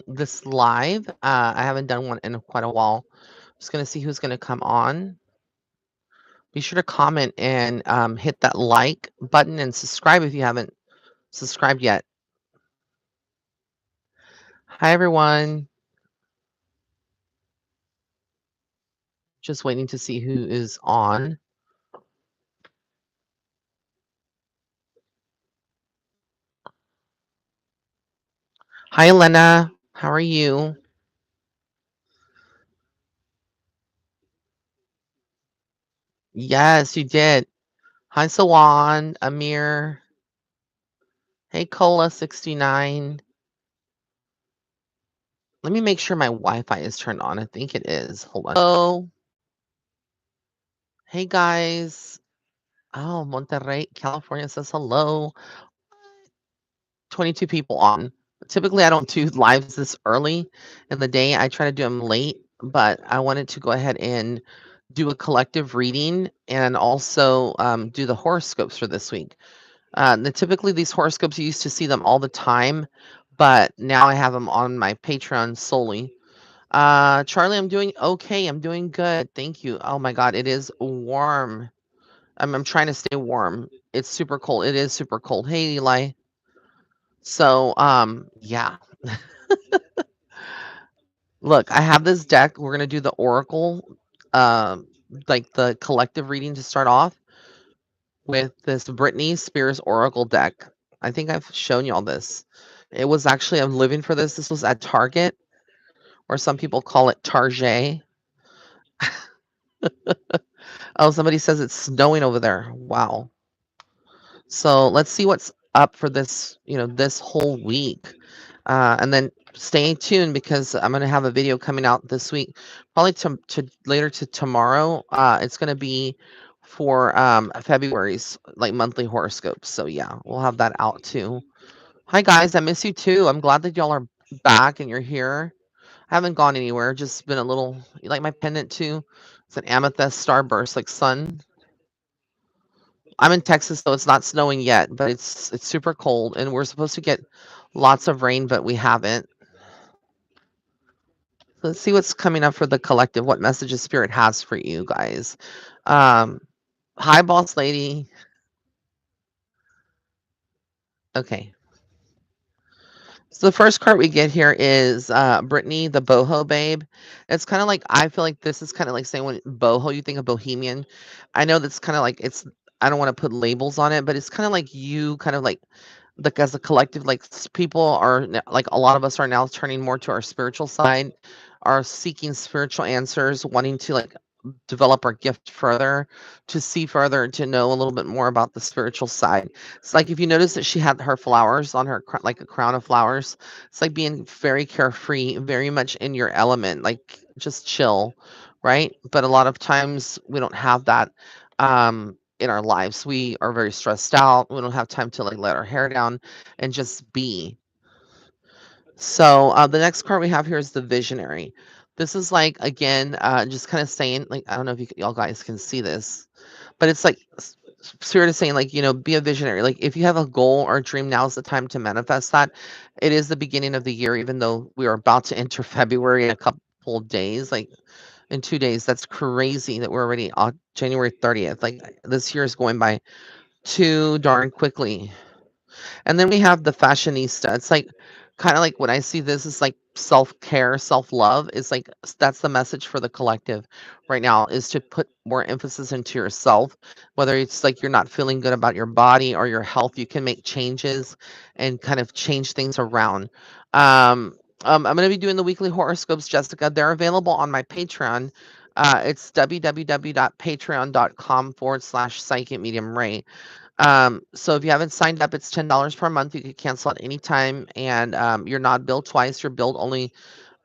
this live. I haven't done one in quite a while. Just gonna see who's gonna come on. Be sure to comment and hit that like button and subscribe if you haven't subscribed yet. Hi everyone. Just waiting to see who is on. Hi Elena. How are you? Yes, you did. Hi Sawan, Amir. Hey Cola69. Let me make sure my Wi-Fi is turned on. I think it is. Hold on. Hello. Hey guys. Oh, Monterrey, California says hello. 22 people on. Typically, I don't do lives this early in the day. I try to do them late, but I wanted to go ahead and do a collective reading and also do the horoscopes for this week. Typically, these horoscopes, you used to see them all the time, but now I have them on my Patreon solely. Charlie, I'm doing okay. I'm doing good. Thank you. Oh my God, it is warm. I'm trying to stay warm. It's super cold. It is super cold. Hey, Eli. So, yeah. Look, I have this deck. We're gonna do the Oracle, um, like the collective reading to start off with this Britney Spears Oracle deck. I think I've shown you all this. It was actually I'm living for this. This was at Target, or some people call it Target. Oh, somebody says it's snowing over there. Wow. So let's see what's up for this, this whole week. And then stay tuned because I'm going to have a video coming out this week, probably to later to tomorrow. It's going to be for February's like monthly horoscopes. So yeah, we'll have that out too. Hi guys, I miss you too. I'm glad that y'all are back and you're here. I haven't gone anywhere, just been a little, you like my pendant too? It's an amethyst starburst, like sun. I'm in Texas, so it's not snowing yet, but it's super cold, and we're supposed to get lots of rain, but we haven't. Let's see what's coming up for the collective. What messages Spirit has for you guys? Um, Hi, boss lady. Okay. So the first card we get here is Brittany, the boho babe. It's kind of like I feel like this is kind of like saying when boho, you think of bohemian. I know that's kind of like it's. I don't want to put labels on it, but it's kind of like you, kind of like as a collective, like people are like a lot of us are now turning more to our spiritual side, are seeking spiritual answers, wanting to like develop our gift further, to see further, to know a little bit more about the spiritual side. It's like if you notice that she had her flowers on her, like a crown of flowers. It's like being very carefree, very much in your element, like just chill, right? But a lot of times we don't have that in our lives. We are very stressed out. We don't have time to like let our hair down and just be. So the next card we have here is the visionary. This is like again, just kind of saying like I don't know if y'all guys can see this, but it's like Spirit is saying like be a visionary. Like if you have a goal or a dream, now's the time to manifest that. It is the beginning of the year, even though we are about to enter February in a couple of days. Like in 2 days, that's crazy that we're already on January 30th. Like this year is going by too darn quickly. And then we have the fashionista. It's like kind of like when I see this is like self-care, self-love. It's like that's the message for the collective right now is to put more emphasis into yourself. Whether it's like you're not feeling good about your body or your health, you can make changes and kind of change things around. I'm going to be doing the weekly horoscopes, Jessica. They're available on my Patreon. It's www.patreon.com/psychic medium Ray. So if you haven't signed up, it's $10 per month. You can cancel at any time, and you're not billed twice. You're billed only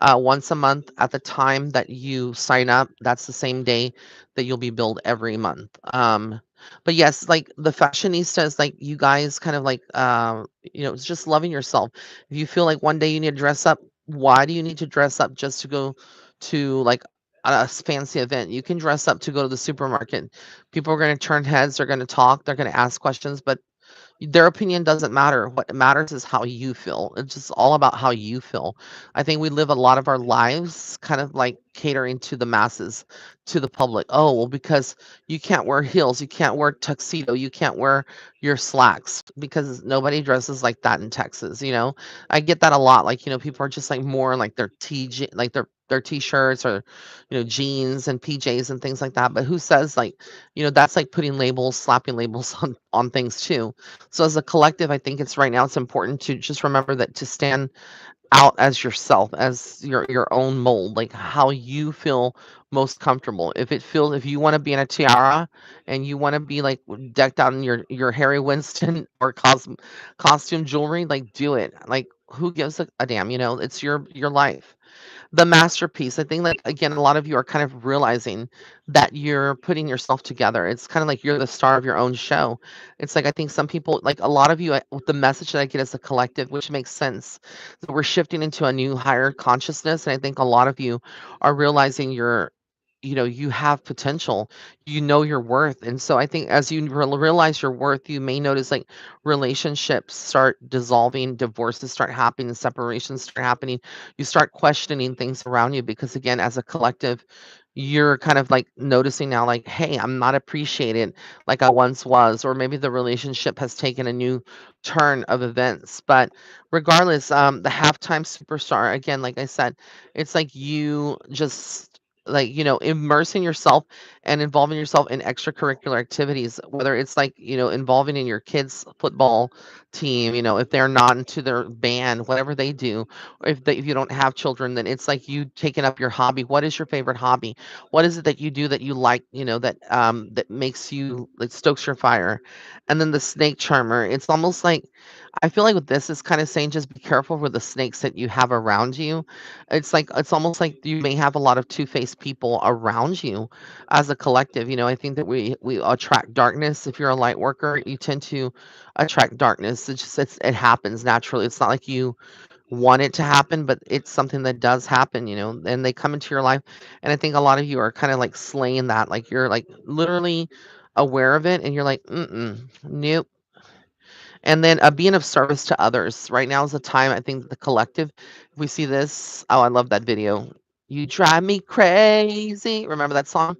once a month at the time that you sign up. That's the same day that you'll be billed every month. But yes, like the fashionista is like you guys kind of like it's just loving yourself. If you feel like one day you need to dress up, why do you need to dress up just to go to like fancy event? You can dress up to go to the supermarket. People are going to turn heads. They're going to talk. They're going to ask questions, but Their opinion doesn't matter. What matters is how you feel. It's just all about how you feel. I think we live a lot of our lives kind of like catering to the masses, to the public. Oh, well, because you can't wear heels, you can't wear tuxedo, you can't wear your slacks because nobody dresses like that in Texas, you know? I get that a lot. Like, people are just like more like like their t-shirts or jeans and PJs and things like that. But who says like, that's like putting labels, slapping labels on things too. So as a collective, I think it's right now it's important to just remember that to stand out as yourself, as your own mold, like how you feel most comfortable. If you want to be in a tiara and you want to be like decked out in your Harry Winston or costume jewelry, like do it. Like who gives a damn? It's your life. The masterpiece. I think, like, again, a lot of you are kind of realizing that you're putting yourself together. It's kind of like you're the star of your own show. It's like I think some people, like a lot of you, with the message that I get as a collective, which makes sense, that we're shifting into a new higher consciousness, and I think a lot of you are realizing you have potential, you know your worth. And so I think as you realize your worth, you may notice like relationships start dissolving, divorces start happening, separations start happening. You start questioning things around you because, again, as a collective, you're kind of like noticing now, like, hey, I'm not appreciated like I once was, or maybe the relationship has taken a new turn of events. But regardless, the halftime superstar, again, like I said, it's like you just like immersing yourself and involving yourself in extracurricular activities, whether it's like involving in your kids football team, if they're not into their band, whatever they do, or if you don't have children, then it's like you taking up your hobby. What is your favorite hobby? What is it that you do that you like, that makes you, like, stokes your fire? And then the snake charmer, it's almost like, I feel like with this is kind of saying just be careful with the snakes that you have around you. It's like it's almost like you may have a lot of two-faced people around you as a collective. I think that we attract darkness. If you're a light worker, you tend to attract darkness. It happens naturally. It's not like you want it to happen, but it's something that does happen, and they come into your life. And I think a lot of you are kind of like slaying that. Like you're like literally aware of it and you're like, nope. And then being of service to others. Right now is the time, I think, the collective, if we see this, oh, I love that video. You drive me crazy. Remember that song?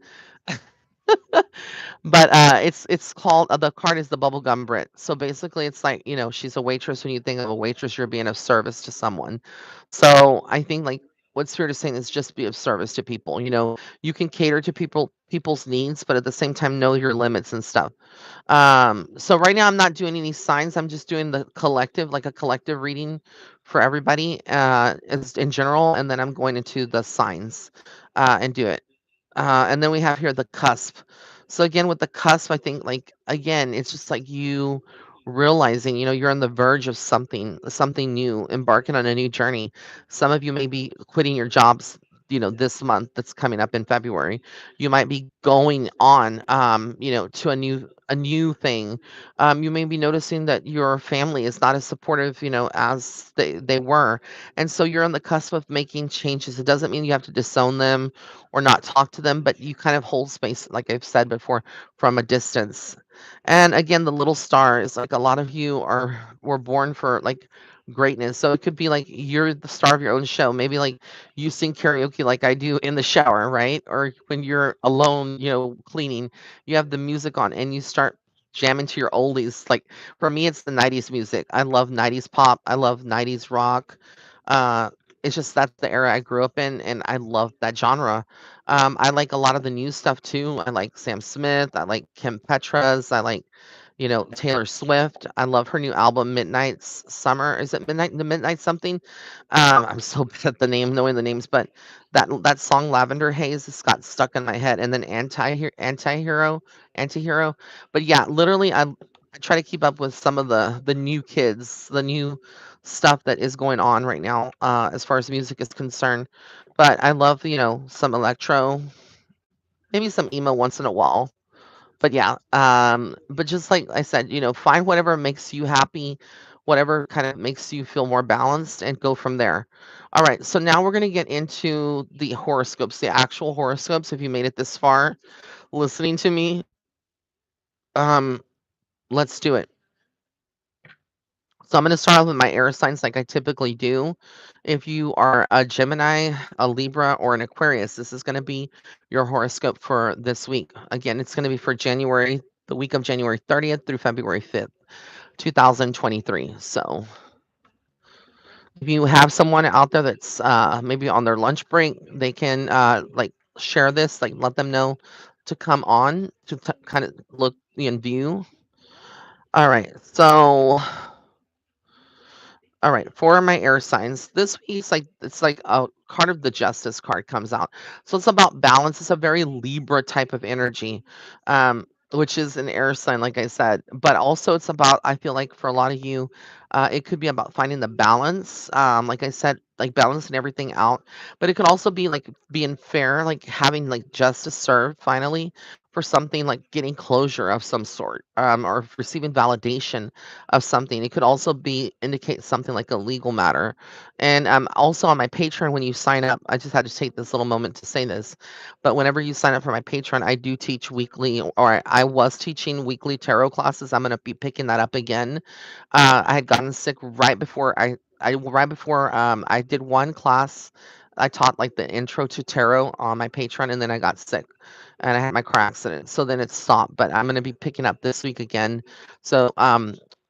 But it's called the card is the bubblegum Brit. So basically, it's like she's a waitress. When you think of a waitress, you're being of service to someone. So I think like what Spirit is saying is just be of service to people. You can cater to people's needs, but at the same time know your limits and stuff. So right now I'm not doing any signs. I'm just doing the collective, like a collective reading for everybody, as in general, and then I'm going into the signs, and do it. And then we have here the cusp. So again, with the cusp, I think like again, it's just like you realizing, you're on the verge of something new, embarking on a new journey. Some of you may be quitting your jobs, this month that's coming up in February. You might be going on, to a new thing. You may be noticing that your family is not as supportive, as they were. And so you're on the cusp of making changes. It doesn't mean you have to disown them or not talk to them, but you kind of hold space, like I've said before, from a distance. And again, the little star is like a lot of you were born for like greatness. So it could be like you're the star of your own show. Maybe like you sing karaoke like I do in the shower, right? Or when you're alone, cleaning, you have the music on and you start jamming to your oldies. Like for me, it's the 90s music. I love 90s pop. I love 90s rock. Uh, it's just that's the era I grew up in, and I love that genre. I like a lot of the new stuff too. I like Sam Smith. I like Kim Petras. I like, Taylor Swift. I love her new album, Midnight's Summer. Is it Midnight? The Midnight something? I'm so bad at the name, knowing the names, but that song Lavender Haze has got stuck in my head. And then Antihero. But yeah, literally, I try to keep up with some of the new kids, the new stuff that is going on right now, as far as music is concerned. But I love, some electro, maybe some emo once in a while. But yeah, but just like I said, find whatever makes you happy, whatever kind of makes you feel more balanced, and go from there. All right, so now we're going to get into the horoscopes, the actual horoscopes. If you made it this far listening to me, um, let's do it. So I'm going to start off with my air signs like I typically do. If you are a Gemini, a Libra, or an Aquarius, this is going to be your horoscope for this week. Again, it's going to be for January, the week of January 30th through February 5th, 2023. So if you have someone out there that's maybe on their lunch break, they can like share this, like let them know to come on to kind of look and view. All right. So all right, for my air signs, this week's like it's like a card of the Justice card comes out. So it's about balance. It's a very Libra type of energy, which is an air sign, like I said. But also, it's about I feel like for a lot of you, it could be about finding the balance. Like I said, like balancing everything out. But it could also be like being fair, like having like justice served finally for something like getting closure of some sort, or receiving validation of something. It could also be indicate something like a legal matter. And also on my Patreon, when you sign up, I just had to take this little moment to say this. But whenever you sign up for my Patreon, I do teach weekly, or I was teaching weekly tarot classes. I'm going to be picking that up again. I had gotten sick right before I did one class. I taught like the intro to tarot on my Patreon, and then I got sick and I had my car accident. So then it stopped. But I'm going to be picking up this week again. So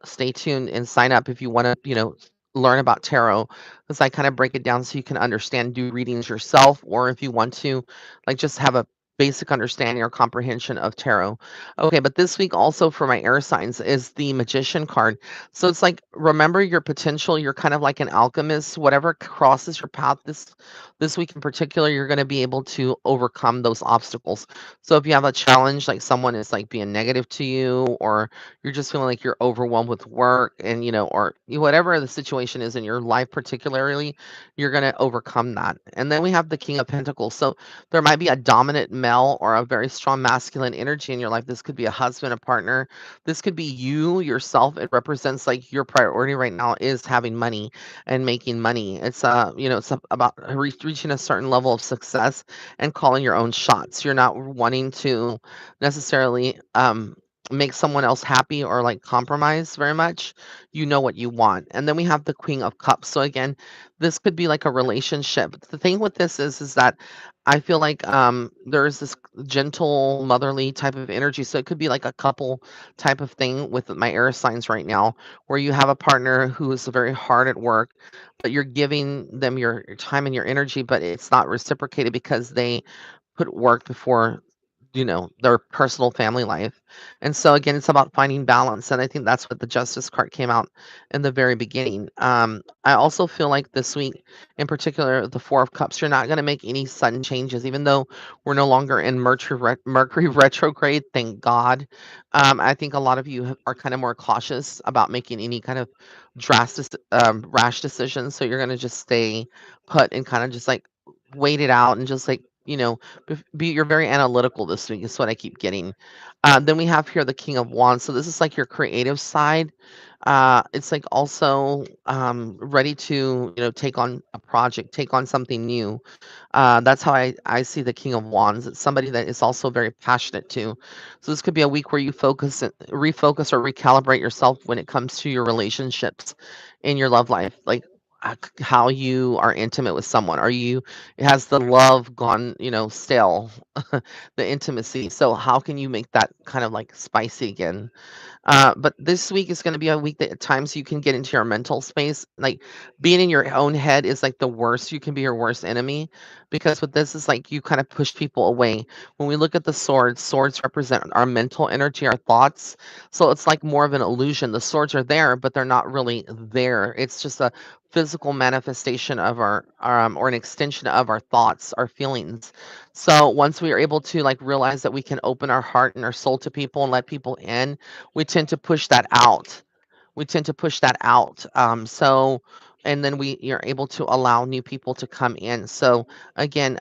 stay tuned and sign up if you want to, learn about tarot, because I kind of break it down so you can understand, do readings yourself, or if you want to, like, just have a basic understanding or comprehension of tarot. Okay, but this week also for my air signs is the Magician card. So it's like remember your potential. You're kind of like an alchemist. Whatever crosses your path this week in particular, you're going to be able to overcome those obstacles. So if you have a challenge, like someone is like being negative to you, or you're just feeling like you're overwhelmed with work, and or whatever the situation is in your life particularly, you're going to overcome that. And then we have the King of Pentacles. So there might be a dominant male or a very strong masculine energy in your life. This could be a husband, a partner. This could be you yourself. It represents like your priority right now is having money and making money. It's about reaching a certain level of success and calling your own shots. You're not wanting to necessarily make someone else happy or like compromise very much. You know what you want. And then we have the Queen of Cups. So again, this could be like a relationship. The thing with this is that I feel like there's this gentle motherly type of energy. So it could be like a couple type of thing with my air signs right now, where you have a partner who is very hard at work, but you're giving them your time and your energy, but it's not reciprocated because they put work before their personal family life. And so again, it's about finding balance, and I think that's what the Justice card came out in the very beginning. I also feel like this week in particular, the Four of Cups, you're not going to make any sudden changes, even though we're no longer in Mercury retrograde, thank God. I think a lot of you are kind of more cautious about making any kind of drastic rash decisions, so you're going to just stay put and kind of just like wait it out, and just like you're very analytical this week is what I keep getting. Then we have here the King of Wands. So this is like your creative side. It's like also ready to take on a project, take on something new. That's how I see the King of Wands. It's somebody that is also very passionate too. So this could be a week where you refocus or recalibrate yourself when it comes to your relationships in your love life, like how you are intimate with someone. Has the love gone stale, the intimacy? So how can you make that kind of like spicy again? But this week is going to be a week that at times you can get into your mental space. Like being in your own head is like the worst. You can be your worst enemy, because with this is like you kind of push people away. When we look at the swords represent our mental energy, our thoughts. So it's like more of an illusion. The swords are there, but they're not really there. It's just a physical manifestation of our or an extension of our thoughts, our feelings. So once we are able to like realize that we can open our heart and our soul to people and let people in, we tend to push that out. So and then you're able to allow new people to come in. So again,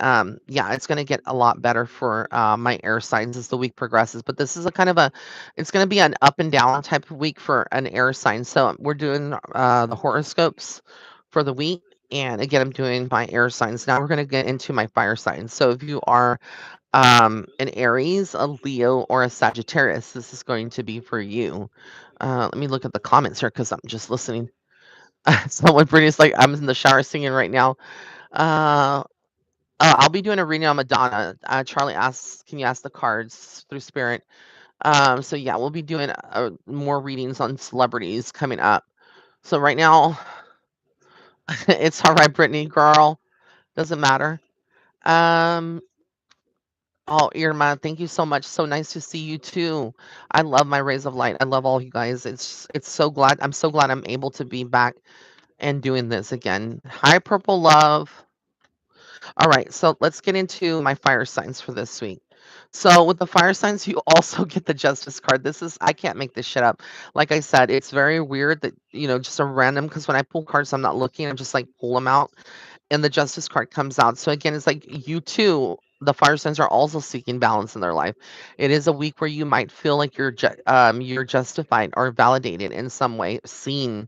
yeah, it's going to get a lot better for my air signs as the week progresses. But this is a kind of it's going to be an up and down type of week for an air sign. So we're doing the horoscopes for the week. And again, I'm doing my air signs. Now we're going to get into my fire signs. So if you are an Aries, a Leo, or a Sagittarius, this is going to be for you. Let me look at the comments here because I'm just listening. Someone Brittany's like, I'm in the shower singing right now. Uh, I'll be doing a reading on Madonna. Charlie asks, can you ask the cards through Spirit? So yeah, we'll be doing more readings on celebrities coming up. So right now, it's all right, Brittany, girl. Doesn't matter. Um, oh, Irma, thank you so much. So nice to see you too. I love my rays of light. I love all you guys. It's so glad. I'm so glad I'm able to be back and doing this again. Hi, Purple Love. All right, so let's get into my fire signs for this week. So with the fire signs, you also get the justice card. This is I can't make this shit up. Like I said, it's very weird that just a random because when I pull cards, I'm not looking. I'm just like pull them out and the justice card comes out. So again, it's like you too, the fire signs are also seeking balance in their life. It is a week where you might feel like you're justified or validated in some way, seen.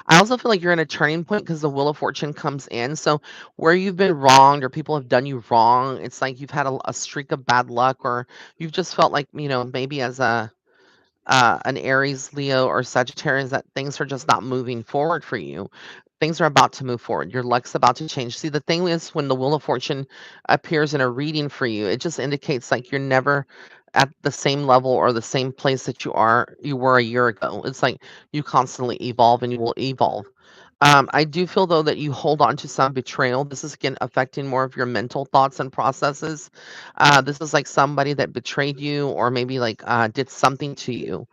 I also feel like you're in a turning point because the wheel of fortune comes in. So where you've been wronged or people have done you wrong, it's like you've had a streak of bad luck or you've just felt like maybe as a an Aries, Leo, or Sagittarius that things are just not moving forward for you. Things are about to move forward. Your luck's about to change. See, the thing is, when the Wheel of Fortune appears in a reading for you, it just indicates like you're never at the same level or the same place that you were a year ago. It's like you constantly evolve and you will evolve. I do feel though that you hold on to some betrayal. This is again affecting more of your mental thoughts and processes. This is like somebody that betrayed you or maybe like did something to you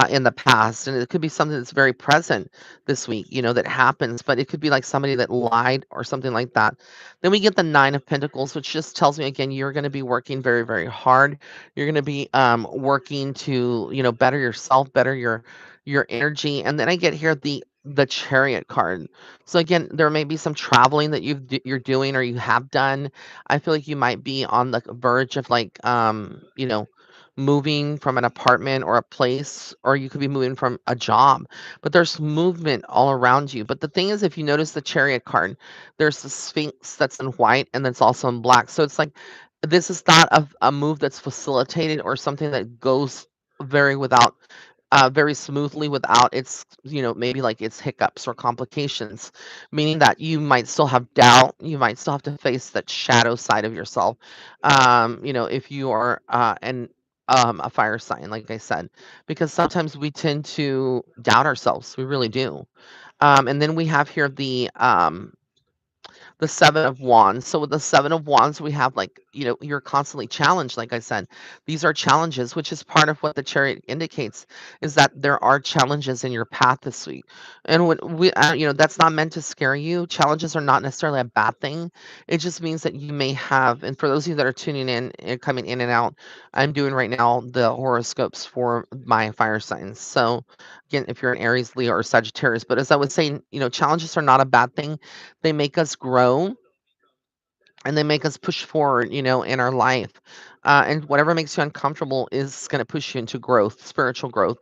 in the past. And it could be something that's very present this week, that happens, but it could be like somebody that lied or something like that. Then we get the Nine of Pentacles, which just tells me again, you're going to be working very, very hard. You're going to be working to, better yourself, better your energy. And then I get here the Chariot card. So again, there may be some traveling that you're doing or you have done. I feel like you might be on the verge of like moving from an apartment or a place, or you could be moving from a job. But there's movement all around you. But the thing is, if you notice the Chariot card, there's the Sphinx that's in white and that's also in black. So it's like this is not a move that's facilitated or something that goes very smoothly without its maybe like its hiccups or complications, meaning that you might still have doubt, you might still have to face that shadow side of yourself, if you are a fire sign, like I said, because sometimes we tend to doubt ourselves, we really do. And then we have here the Seven of Wands. So with the Seven of Wands, we have like, you're constantly challenged. Like I said, these are challenges, which is part of what the Chariot indicates, is that there are challenges in your path this week. And when that's not meant to scare you. Challenges are not necessarily a bad thing. It just means that you may have, and for those of you that are tuning in and coming in and out, I'm doing right now the horoscopes for my fire signs. So again, if you're an Aries, Leo, or Sagittarius, but as I was saying, challenges are not a bad thing. They make us grow and they make us push forward, in our life. And whatever makes you uncomfortable is going to push you into growth, spiritual growth.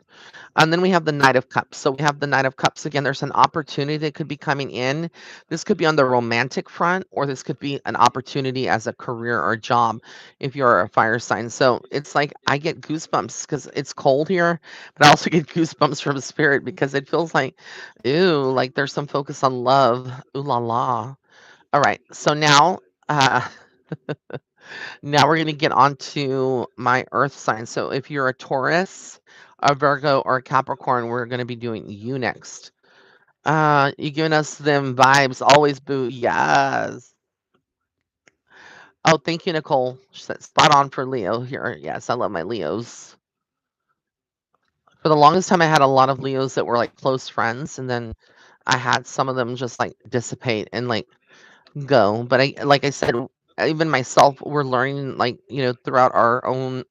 And then we have the Knight of Cups. So we have the Knight of Cups again. There's an opportunity that could be coming in. This could be on the romantic front, or this could be an opportunity as a career or job if you're a fire sign. So it's like I get goosebumps because it's cold here, but I also get goosebumps from spirit because it feels like, ooh, like there's some focus on love. Ooh la la. All right. So uh, now we're going to get on to my earth sign. So if you're a Taurus, a Virgo, or a Capricorn, we're going to be doing you next. You giving us them vibes. Always boo. Yes. Oh, thank you, Nicole. She said spot on for Leo here. Yes, I love my Leos. For the longest time, I had a lot of Leos that were like close friends, and then I had some of them just like dissipate and like go. But like I said, even myself, we're learning like throughout our own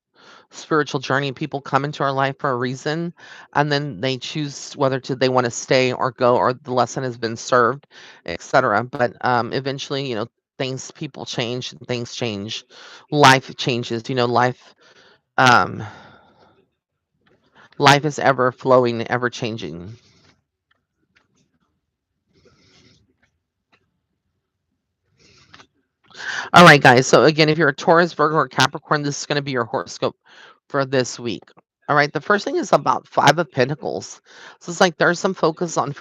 spiritual journey. People come into our life for a reason, and then they choose whether they want to stay or go, or the lesson has been served, etc. But eventually, people change, things change, life changes. Um, life is ever flowing, ever changing. All right, guys. So again, if you're a Taurus, Virgo, or Capricorn, this is going to be your horoscope for this week. All right. The first thing is about Five of Pentacles. So it's like there's some focus on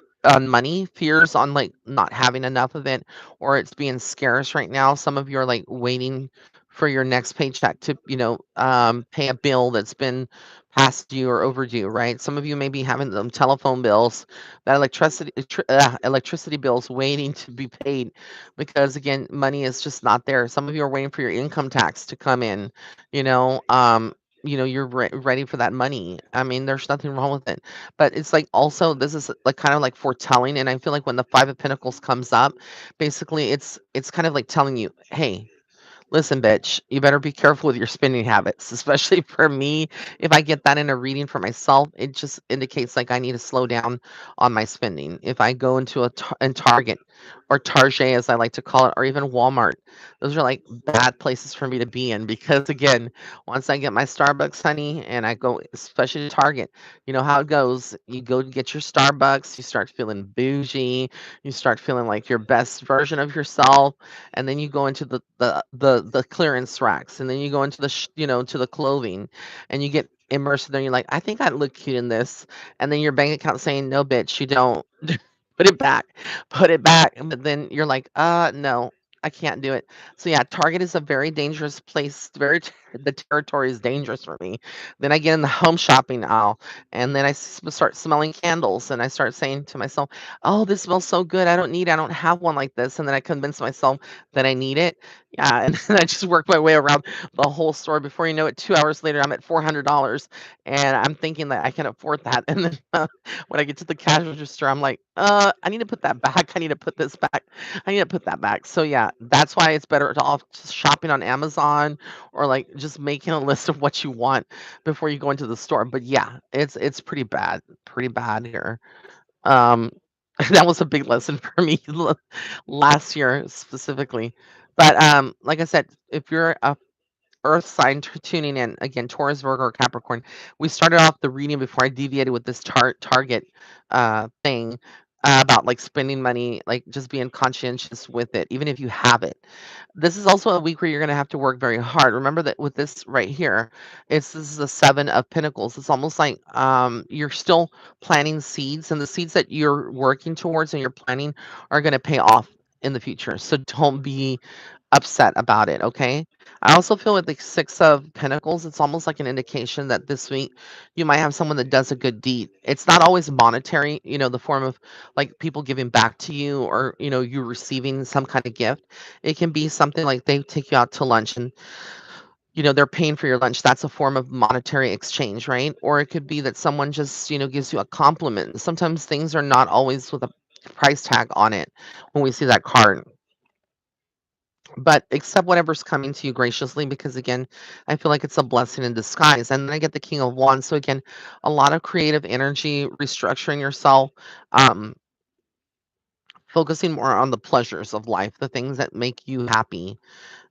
money, fears on like not having enough of it, or it's being scarce right now. Some of you are like waiting for your next paycheck to, pay a bill that's been past due or overdue, right? Some of you may be having them telephone bills, that electricity bills waiting to be paid because again, money is just not there. Some of you are waiting for your income tax to come in, you know. You're ready for that money. I mean, there's nothing wrong with it. But it's like also this is like kind of like foretelling. And I feel like when the Five of Pentacles comes up, basically it's kind of like telling you, hey, listen, bitch, you better be careful with your spending habits, especially for me. If I get that in a reading for myself, it just indicates like I need to slow down on my spending. If I go into in Target or Target, as I like to call it, or even Walmart, those are like bad places for me to be in because, again, once I get my Starbucks, honey, and I go, especially to Target, you know how it goes. You go to get your Starbucks, you start feeling bougie, you start feeling like your best version of yourself, and then you go into the clearance racks, and then you go into to the clothing, and you get immersed in there. You're like, I think I look cute in this, and then your bank account saying, no, bitch, you don't. Put it back, put it back. But then you're like, no, I can't do it. So yeah, Target is a very dangerous place. The territory is dangerous for me. Then I get in the home shopping aisle, and then start smelling candles, and I start saying to myself, "Oh, this smells so good. I don't have one like this." And then I convince myself that I need it. Yeah, and then I just work my way around the whole store. Before you know it, 2 hours later, I'm at $400, and I'm thinking that I can afford that. And then when I get to the cash register, I'm like, I need to put that back. I need to put this back. I need to put that back. So yeah, that's why it's better to off just shopping on Amazon or like just making a list of what you want before you go into the store. But yeah, it's pretty bad here. Um, that was a big lesson for me last year specifically. But like I said, if you're a Earth sign tuning in again, Taurus, Virgo, or Capricorn. We started off the reading before I deviated with this target thing about like spending money, like just being conscientious with it, even if you have it. This is also a week where you're going to have to work very hard. Remember that with this right here, this is a Seven of Pentacles. It's almost like you're still planting seeds, and the seeds that you're working towards and you're planting are going to pay off in the future. So don't be upset about it, okay? I also feel with the Six of Pentacles, it's almost like an indication that this week you might have someone that does a good deed. It's not always monetary, the form of like people giving back to you or, you receiving some kind of gift. It can be something like they take you out to lunch and, they're paying for your lunch. That's a form of monetary exchange, right? Or it could be that someone just, gives you a compliment. Sometimes things are not always with a price tag on it when we see that card, but accept whatever's coming to you graciously because again, I feel like it's a blessing in disguise. And then I get the King of Wands. So again, a lot of creative energy, restructuring yourself, um focusing more on the pleasures of life, the things that make you happy.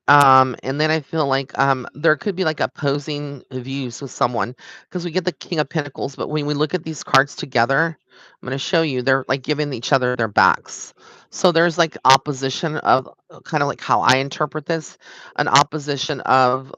And then I feel like there could be like opposing views with someone because we get the King of Pentacles, but when we look at these cards together, I'm going to show you they're like giving each other their backs. So there's like opposition of kind of like how I interpret this, an opposition of,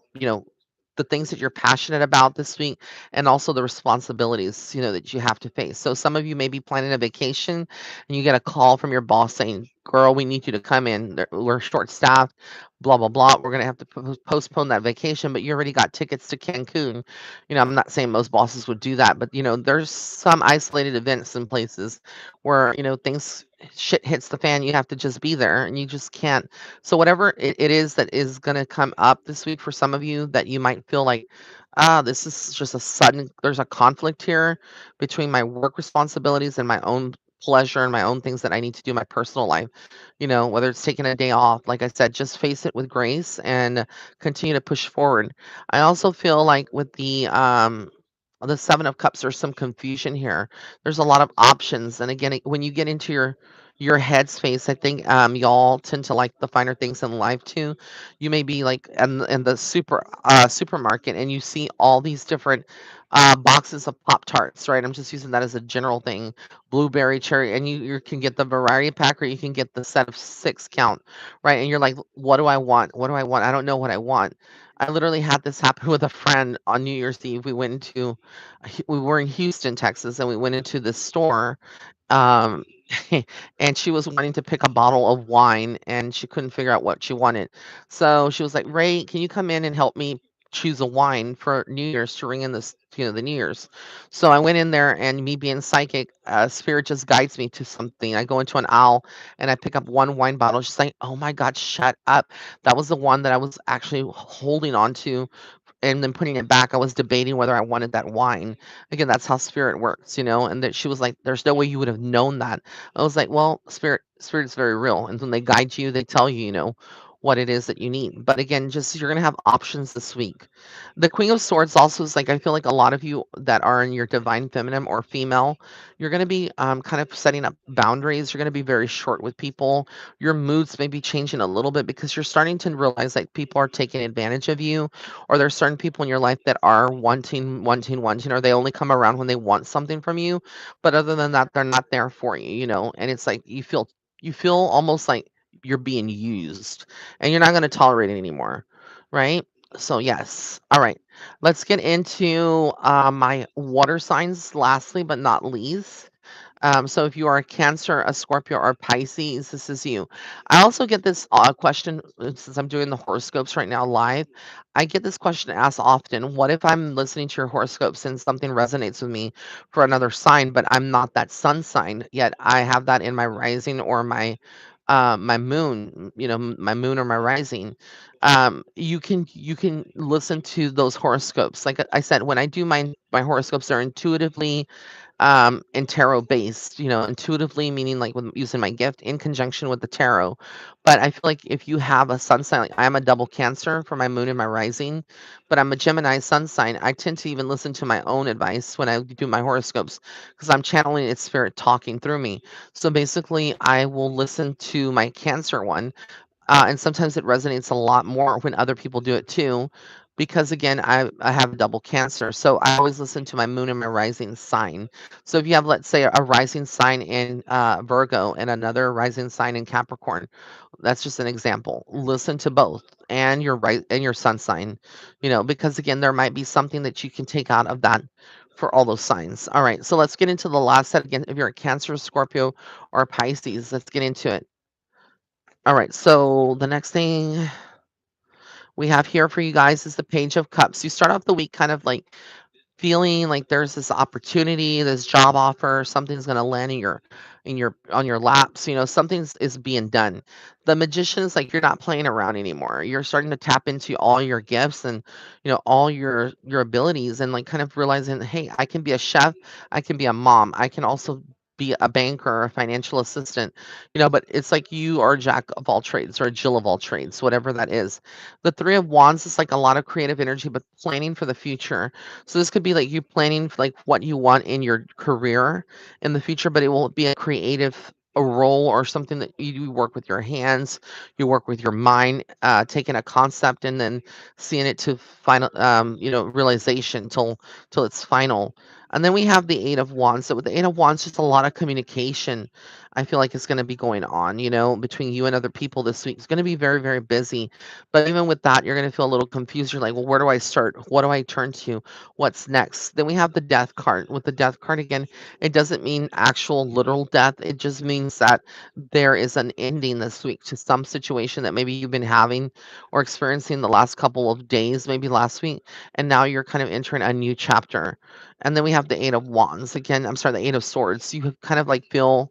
the things that you're passionate about this week and also the responsibilities, that you have to face. So some of you may be planning a vacation and you get a call from your boss saying, girl, we need you to come in. We're short staffed, blah blah blah. We're gonna have to postpone that vacation, but you already got tickets to Cancun. I'm not saying most bosses would do that, but there's some isolated events and places where things shit hits the fan. You have to just be there, and you just can't. So whatever it is that is gonna come up this week for some of you, that you might feel like. This is just a sudden, there's a conflict here between my work responsibilities and my own pleasure and my own things that I need to do in my personal life, whether it's taking a day off, like I said, just face it with grace and continue to push forward. I also feel like with the Seven of Cups, there's some confusion here. There's a lot of options. And again, when you get into your headspace, I think y'all tend to like the finer things in life too. You may be like in the supermarket and you see all these different boxes of Pop Tarts, right? I'm just using that as a general thing, blueberry, cherry, and you can get the variety pack or you can get the set of six count, right? And you're like, what do I want? What do I want? I don't know what I want. I literally had this happen with a friend on New Year's Eve. We were in Houston, Texas, and we went into this store, um, and she was wanting to pick a bottle of wine, and she couldn't figure out what she wanted. So she was like, "Ray, can you come in and help me choose a wine for New Year's to ring in this, the New Year's?" So I went in there, and me being psychic, spirit just guides me to something. I go into an aisle, and I pick up one wine bottle. She's like, "Oh my God, shut up!" That was the one that I was actually holding on to and then putting it back. I was debating whether I wanted that wine. Again, that's how spirit works, and that she was like, "There's no way you would have known that." I was like, "Well, spirit is very real, and when they guide you, they tell you, what it is that you need." But again, just you're gonna have options this week. The Queen of Swords also is like, I feel like a lot of you that are in your divine feminine or female, you're gonna be kind of setting up boundaries. You're gonna be very short with people. Your moods may be changing a little bit because you're starting to realize that people are taking advantage of you, or there's certain people in your life that are wanting, or they only come around when they want something from you. But other than that, they're not there for you, and it's like you feel almost like you're being used, and you're not going to tolerate it anymore, right? So yes. All right. Let's get into my water signs lastly but not least. So if you are a Cancer, a Scorpio, or Pisces, this is you. I also get this question since I'm doing the horoscopes right now live. I get this question asked often. What if I'm listening to your horoscopes and something resonates with me for another sign, but I'm not that sun sign yet? I have that in my rising or my moon, my moon or my rising. You can listen to those horoscopes. Like I said, when I do my horoscopes, they're intuitively and tarot based, intuitively, meaning like with using my gift in conjunction with the tarot. But I feel like if you have a sun sign, like I'm a double Cancer for my moon and my rising, but I'm a Gemini sun sign, I tend to even listen to my own advice when I do my horoscopes because I'm channeling its spirit talking through me. So basically, I will listen to my Cancer one, and sometimes it resonates a lot more when other people do it too, because again, I have a double Cancer. So I always listen to my moon and my rising sign. So if you have, let's say, a rising sign in Virgo and another rising sign in Capricorn, that's just an example. Listen to both and your right and your sun sign, because again, there might be something that you can take out of that for all those signs. All right, so let's get into the last set again. If you're a Cancer, Scorpio, or Pisces, let's get into it. All right, so the next thing we have here for you guys is the Page of Cups. You start off the week kind of like feeling like there's this opportunity, this job offer, something's going to land in your on your laps, something's is being done. The Magician is like you're not playing around anymore. You're starting to tap into all your gifts and all your abilities, and like kind of realizing, hey, I can be a chef, I can be a mom, I can also be a banker or a financial assistant, but it's like you are a jack of all trades or a Jill of all trades, whatever that is. The Three of Wands is like a lot of creative energy, but planning for the future. So this could be like you planning for like what you want in your career in the future, but it will be a role or something that you work with your hands, you work with your mind, taking a concept and then seeing it to final, realization till it's final. And then we have the Eight of Wands. So with the Eight of Wands, just a lot of communication. I feel like it's going to be going on, between you and other people this week. It's going to be very, very busy. But even with that, you're going to feel a little confused. You're like, well, where do I start? What do I turn to? What's next? Then we have the Death card. With the Death card again, it doesn't mean actual literal death. It just means that there is an ending this week to some situation that maybe you've been having or experiencing the last couple of days, maybe last week, and now you're kind of entering a new chapter. And then we have the Eight of Wands. Again, I'm sorry, the Eight of Swords. You kind of like feel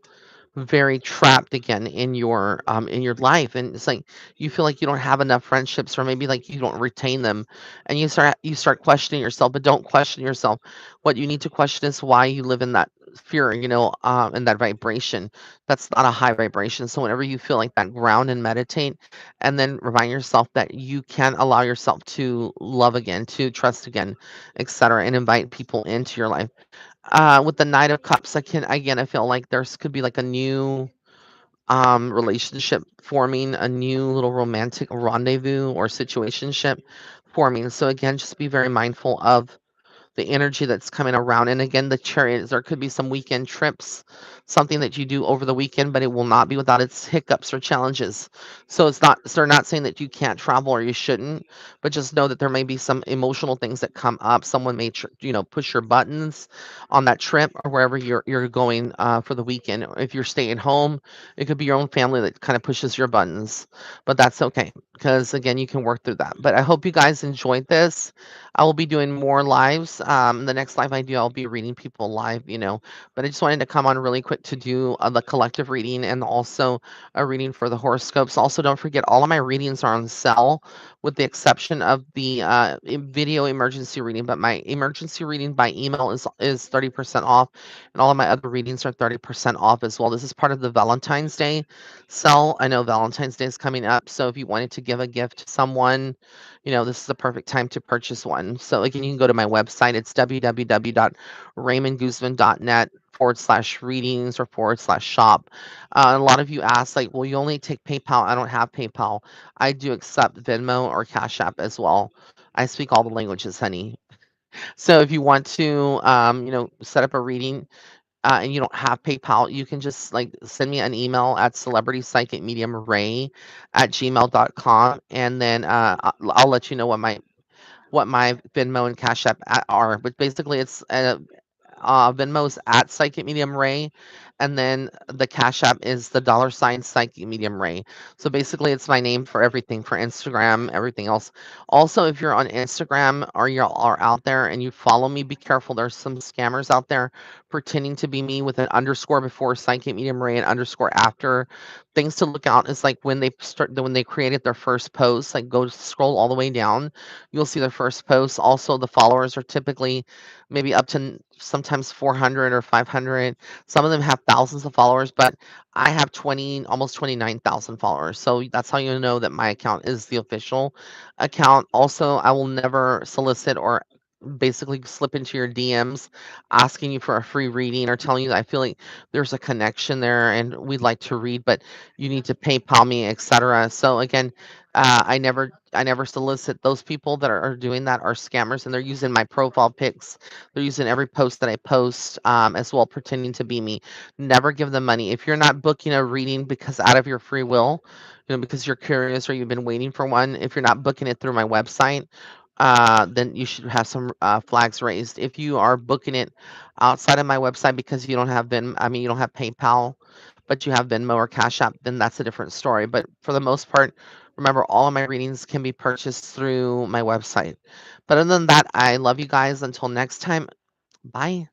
very trapped again in your life, and it's like you feel like you don't have enough friendships, or maybe like you don't retain them, and you start questioning yourself. But don't question yourself. What you need to question is why you live in that fear, in that vibration. That's not a high vibration. So whenever you feel like that, ground and meditate, and then remind yourself that you can allow yourself to love again, to trust again, etc., and invite people into your life. With the Knight of Cups, I feel like there's could be like a new relationship forming, a new little romantic rendezvous or situationship forming. So again, just be very mindful of the energy that's coming around. And again, the chariots, there could be some weekend trips, something that you do over the weekend, but it will not be without its hiccups or challenges. So it's not, so they're not saying that you can't travel or you shouldn't, but just know that there may be some emotional things that come up. Someone may, push your buttons on that trip or wherever you're going for the weekend. Or if you're staying home, it could be your own family that kind of pushes your buttons, but that's okay because again, you can work through that. But I hope you guys enjoyed this. I will be doing more lives. The next live I do, I'll be reading people live. But I just wanted to come on really quick to do the collective reading and also a reading for the horoscopes. Also, don't forget, all of my readings are on sale with the exception of the video emergency reading. But my emergency reading by email is 30% off, and all of my other readings are 30% off as well. This is part of the Valentine's Day sale. I know Valentine's Day is coming up, so if you wanted to give a gift to someone, this is the perfect time to purchase one. So again, you can go to my website. It's www.raymondguzman.net/readings or /shop. A lot of you ask, like, well, you only take PayPal. I don't have PayPal. I do accept Venmo or Cash App as well. I speak all the languages, honey. So if you want to, set up a reading and you don't have PayPal, you can just like send me an email at celebrity psychic medium ray@gmail.com, and then I'll let you know what my Venmo and Cash App are. But basically, it's Venmo's at Psychic Medium Ray, and then the Cash App is the $ Psychic Medium Ray. So basically, it's my name for everything, for Instagram, everything else. Also, if you're on Instagram or you are out there and you follow me, be careful. There's some scammers out there pretending to be me with an underscore before Psychic Medium Ray and underscore after. Things to look out is like when they created their first post, like go scroll all the way down, you'll see their first post. Also, the followers are typically maybe up to sometimes 400 or 500. Some of them have thousands of followers, but I have almost 29,000 followers. So that's how you know that my account is the official account. Also, I will never solicit or basically slip into your DMs asking you for a free reading or telling you that I feel like there's a connection there and we'd like to read, but you need to PayPal me, etc. So again, I never solicit. Those people that are doing that are scammers, and they're using my profile pics. They're using every post that I post as well, pretending to be me. Never give them money. If you're not booking a reading because out of your free will, because you're curious or you've been waiting for one, if you're not booking it through my website, then you should have some flags raised. If you are booking it outside of my website because you don't have you don't have PayPal, but you have Venmo or Cash App, then that's a different story. But for the most part, remember, all of my readings can be purchased through my website. But other than that, I love you guys. Until next time, bye.